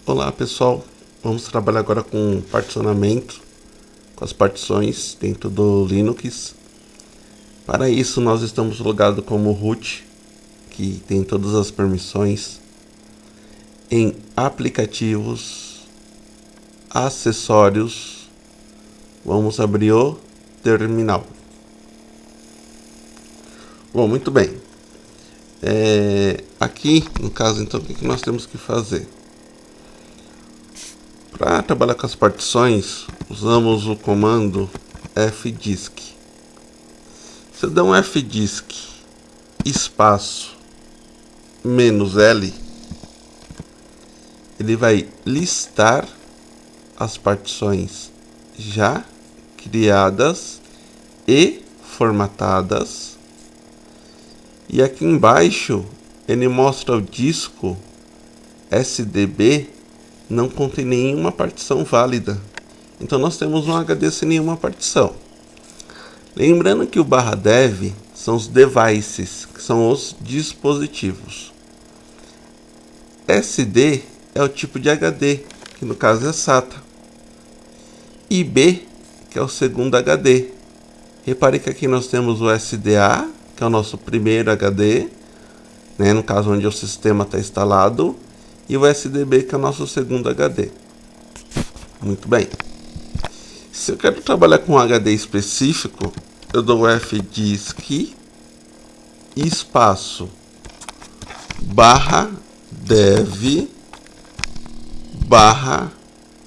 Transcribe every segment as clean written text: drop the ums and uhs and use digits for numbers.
Olá pessoal, vamos trabalhar agora com particionamento, com as partições dentro do Linux. Para isso nós estamos logados como root, que tem todas as permissões, em aplicativos, acessórios. Vamos abrir o terminal. Bom, muito bem. Aqui, no caso, então, o que nós temos que fazer? Para trabalhar com as partições, usamos o comando fdisk. Se eu der um fdisk espaço -L, ele vai listar as partições já criadas e formatadas. E aqui embaixo ele mostra o disco SDB não contém nenhuma partição válida. Então nós temos um HD sem nenhuma partição. Lembrando que o /dev são os devices, que são os dispositivos. SD é o tipo de HD, que no caso é SATA. IB, que é o segundo HD. Repare que aqui nós temos o SDA, que é o nosso primeiro HD, né, no caso onde o sistema está instalado, e o SDB, que é o nosso segundo HD. Muito bem. Se eu quero trabalhar com um HD específico, eu dou fdisk espaço /dev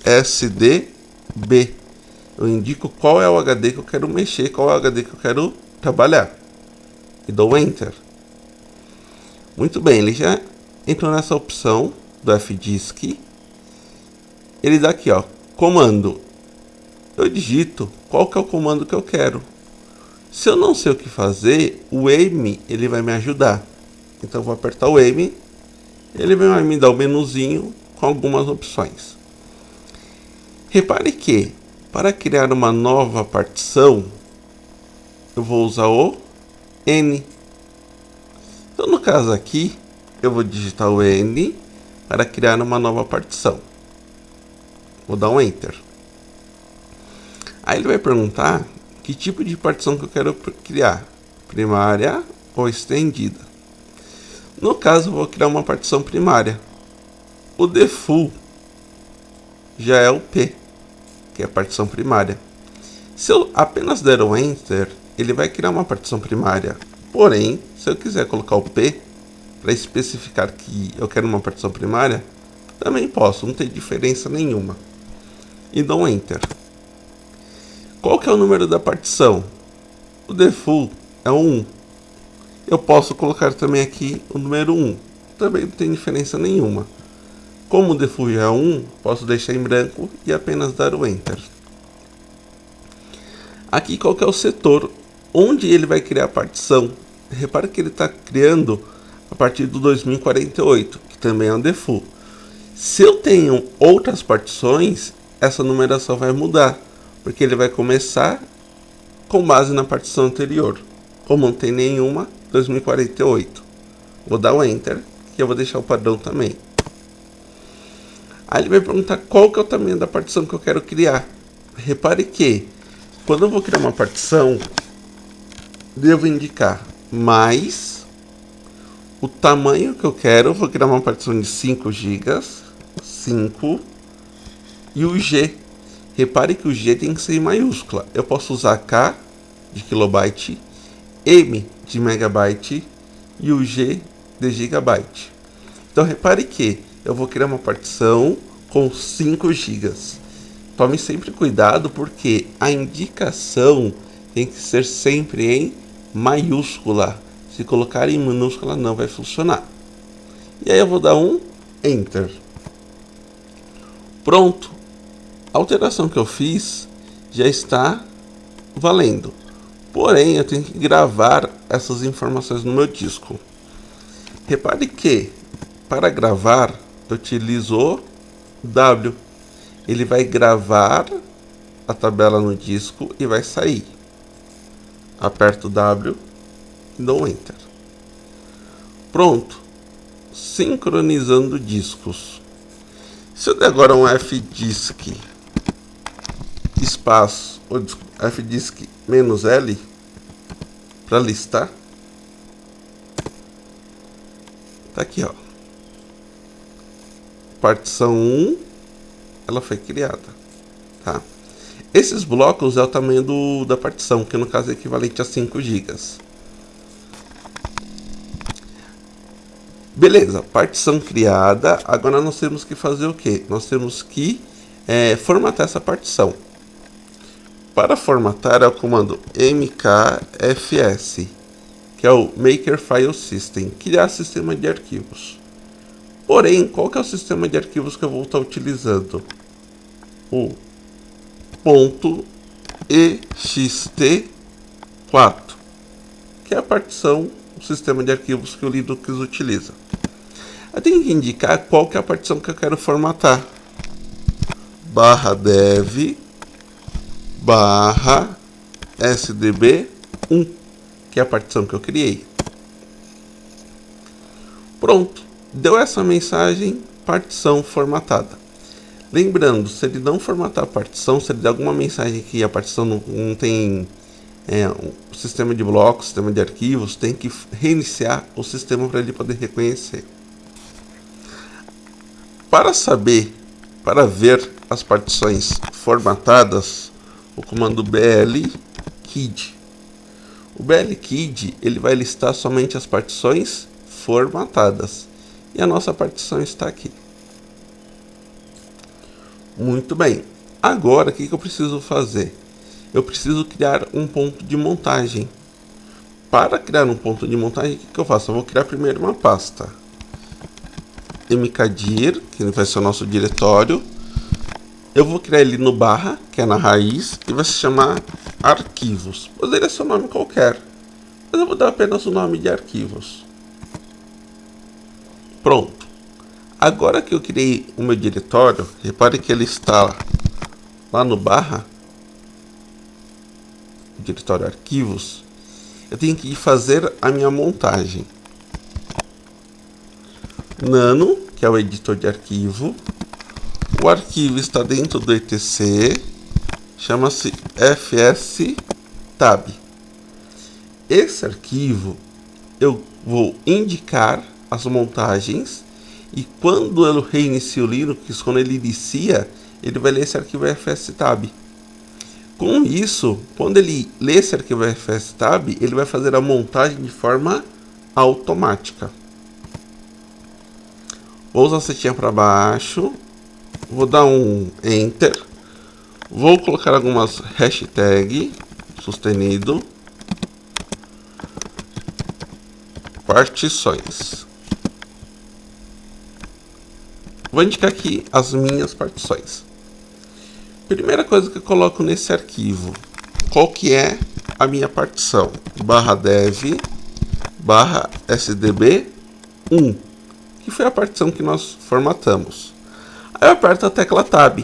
/sdb. Eu indico qual é o HD que eu quero mexer, qual é o HD que eu quero trabalhar. E dou Enter. Muito bem, ele já entrou nessa opção do fdisk. Ele dá aqui, ó, comando. Eu digito qual que é o comando que eu quero. Se eu não sei o que fazer, o M ele vai me ajudar. Então eu vou apertar o M, ele vai me dar o menuzinho com algumas opções. Repare que para criar uma nova partição, eu vou usar o N. Então no caso aqui, eu vou digitar o N para criar uma nova partição. Vou dar um Enter. Aí ele vai perguntar que tipo de partição que eu quero criar, primária ou estendida. No caso, eu vou criar uma partição primária. O default já é o P, que é a partição primária. Se eu apenas der um Enter, ele vai criar uma partição primária. Porém, se eu quiser colocar o P para especificar que eu quero uma partição primária, também posso, não tem diferença nenhuma. E dou um Enter. Qual que é o número da partição? O default é o 1. Eu posso colocar também aqui o número 1. Também não tem diferença nenhuma. Como o default já é 1, posso deixar em branco e apenas dar o Enter. Aqui qual que é o setor onde ele vai criar a partição. Repare que ele está criando a partir do 2048, que também é um default. Se eu tenho outras partições, essa numeração vai mudar, porque ele vai começar com base na partição anterior. Como não tem nenhuma, 2048. Vou dar o Enter, que eu vou deixar o padrão também. Aí ele vai perguntar qual que é o tamanho da partição que eu quero criar. Repare que, quando eu vou criar uma partição, devo indicar mais o tamanho que eu quero. Eu vou criar uma partição de 5 GB, 5, e o G. Repare que o G tem que ser em maiúscula. Eu posso usar K de kilobyte, M de megabyte e o G de gigabyte. Então repare que eu vou criar uma partição com 5 GB. Tome sempre cuidado, porque a indicação tem que ser sempre em maiúscula. Se colocar em minúscula não vai funcionar. E aí eu vou dar um Enter. Pronto. A alteração que eu fiz já está valendo. Porém, eu tenho que gravar essas informações no meu disco. Repare que, para gravar, eu utilizo o W. Ele vai gravar a tabela no disco e vai sair. Aperto o W e dou um Enter. Pronto. Sincronizando discos. Se eu der agora um fdisk espaço, ou fdisk -L para listar, tá aqui, ó. Partição 1, ela foi criada, tá? Esses blocos é o tamanho da partição, que no caso é equivalente a 5 GB. Beleza, partição criada. Agora nós temos que fazer o que? Nós temos que formatar essa partição. Para formatar é o comando mkfs, que é o Maker File System, criar sistema de arquivos. Porém, qual que é o sistema de arquivos que eu vou estar utilizando? O .ext4, que é a partição, o sistema de arquivos que o Linux utiliza. Eu tenho que indicar qual que é a partição que eu quero formatar. /dev /sdb1, que é a partição que eu criei. Pronto, deu essa mensagem, partição formatada. Lembrando, se ele não formatar a partição, se ele der alguma mensagem que a partição não tem um sistema de blocos, sistema de arquivos, tem que reiniciar o sistema para ele poder reconhecer. Para ver as partições formatadas, o comando blkid. O blkid ele vai listar somente as partições formatadas. E a nossa partição está aqui. Muito bem. Agora, o que eu preciso fazer? Eu preciso criar um ponto de montagem. Para criar um ponto de montagem, o que eu faço? Eu vou criar primeiro uma pasta. mkdir, que vai ser o nosso diretório. Eu vou criar ele no barra, que é na raiz, e vai se chamar arquivos. Poderia ser um nome qualquer, mas eu vou dar apenas o nome de arquivos. Pronto. Agora que eu criei o meu diretório, repare que ele está lá no barra, diretório arquivos. Eu tenho que fazer a minha montagem. Nano, que é o editor de arquivo. O arquivo está dentro do etc, chama-se fstab. Esse arquivo eu vou indicar as montagens e quando eu reinicio o Linux, quando ele inicia, ele vai ler esse arquivo fstab. Com isso, quando ele lê esse arquivo fstab, ele vai fazer a montagem de forma automática. Vou usar a setinha para baixo, vou dar um Enter, vou colocar algumas hashtags, sustenido, partições. Vou indicar aqui as minhas partições. Primeira coisa que eu coloco nesse arquivo, qual que é a minha partição? /dev /sdb1, que foi a partição que nós formatamos. Aí eu aperto a tecla Tab.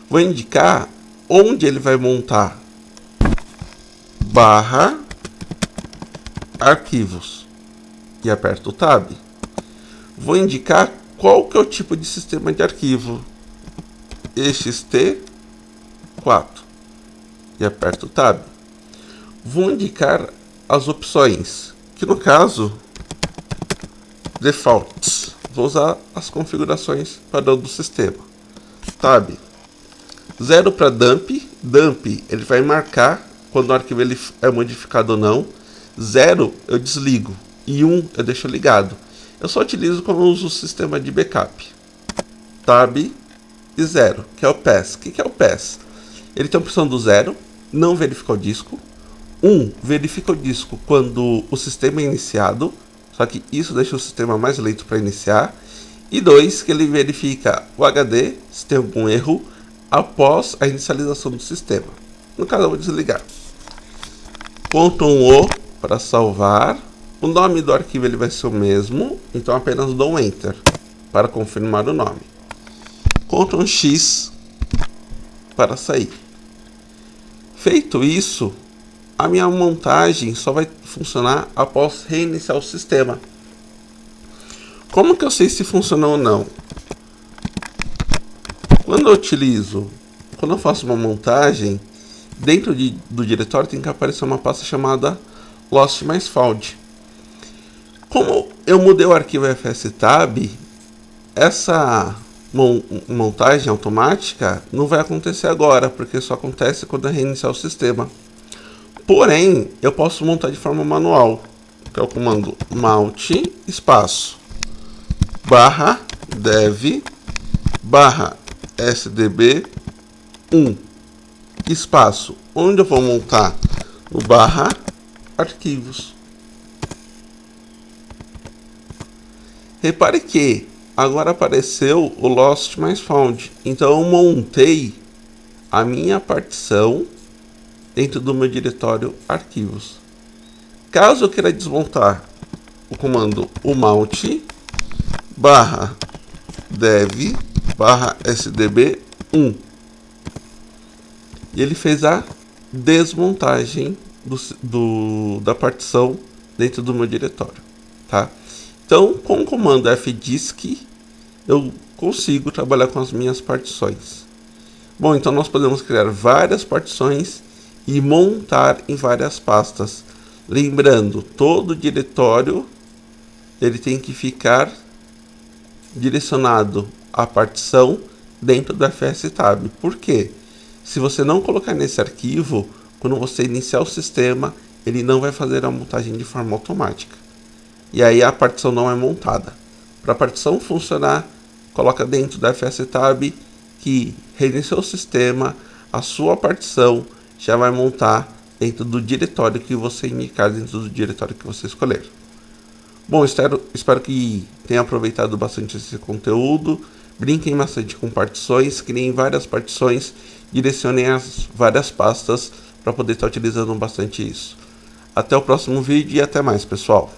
Vou indicar onde ele vai montar. /arquivos. E aperto o Tab. Vou indicar qual que é o tipo de sistema de arquivo. ext4. E aperto o Tab. Vou indicar as opções, que no caso, defaults. Vou usar as configurações padrão do sistema. Tab. 0 para dump. Dump, ele vai marcar quando o arquivo ele é modificado ou não. 0 eu desligo. E 1 eu deixo ligado. Eu só utilizo quando eu uso o sistema de backup. Tab e 0, que é o pass. O que é o pass? Ele tem a opção do 0, não verifica o disco. 1, verifica o disco quando o sistema é iniciado. Só que isso deixa o sistema mais lento para iniciar. E 2, que ele verifica o HD, se tem algum erro, após a inicialização do sistema. No caso, eu vou desligar. Ctrl O para salvar. O nome do arquivo ele vai ser o mesmo, então apenas dou um Enter para confirmar o nome. Ctrl X para sair. Feito isso, a minha montagem só vai funcionar após reiniciar o sistema. Como que eu sei se funcionou ou não? Quando eu faço uma montagem, dentro do diretório tem que aparecer uma pasta chamada Lost mais Found. Como eu mudei o arquivo fstab, essa montagem automática não vai acontecer agora, porque só acontece quando eu reiniciar o sistema. Porém, eu posso montar de forma manual, que é o comando mount espaço barra dev barra sdb1 espaço, onde eu vou montar no barra arquivos. Repare que agora apareceu o Lost mais Found, então eu montei a minha partição dentro do meu diretório arquivos. Caso eu queira desmontar, o comando mount barra dev barra sdb1, e ele fez a desmontagem da partição dentro do meu diretório, tá? Então, com o comando fdisk, eu consigo trabalhar com as minhas partições. Bom, então nós podemos criar várias partições e montar em várias pastas. Lembrando, todo diretório ele tem que ficar direcionado à partição dentro do fstab. Por quê? Se você não colocar nesse arquivo, quando você iniciar o sistema, ele não vai fazer a montagem de forma automática. E aí a partição não é montada. Para a partição funcionar, coloca dentro da fstab que reiniciou o sistema, a sua partição já vai montar dentro do diretório que você indicar, dentro do diretório que você escolher. Bom, espero que tenham aproveitado bastante esse conteúdo. Brinquem bastante com partições, criem várias partições, direcionem as várias pastas para poder estar utilizando bastante isso. Até o próximo vídeo e até mais, pessoal.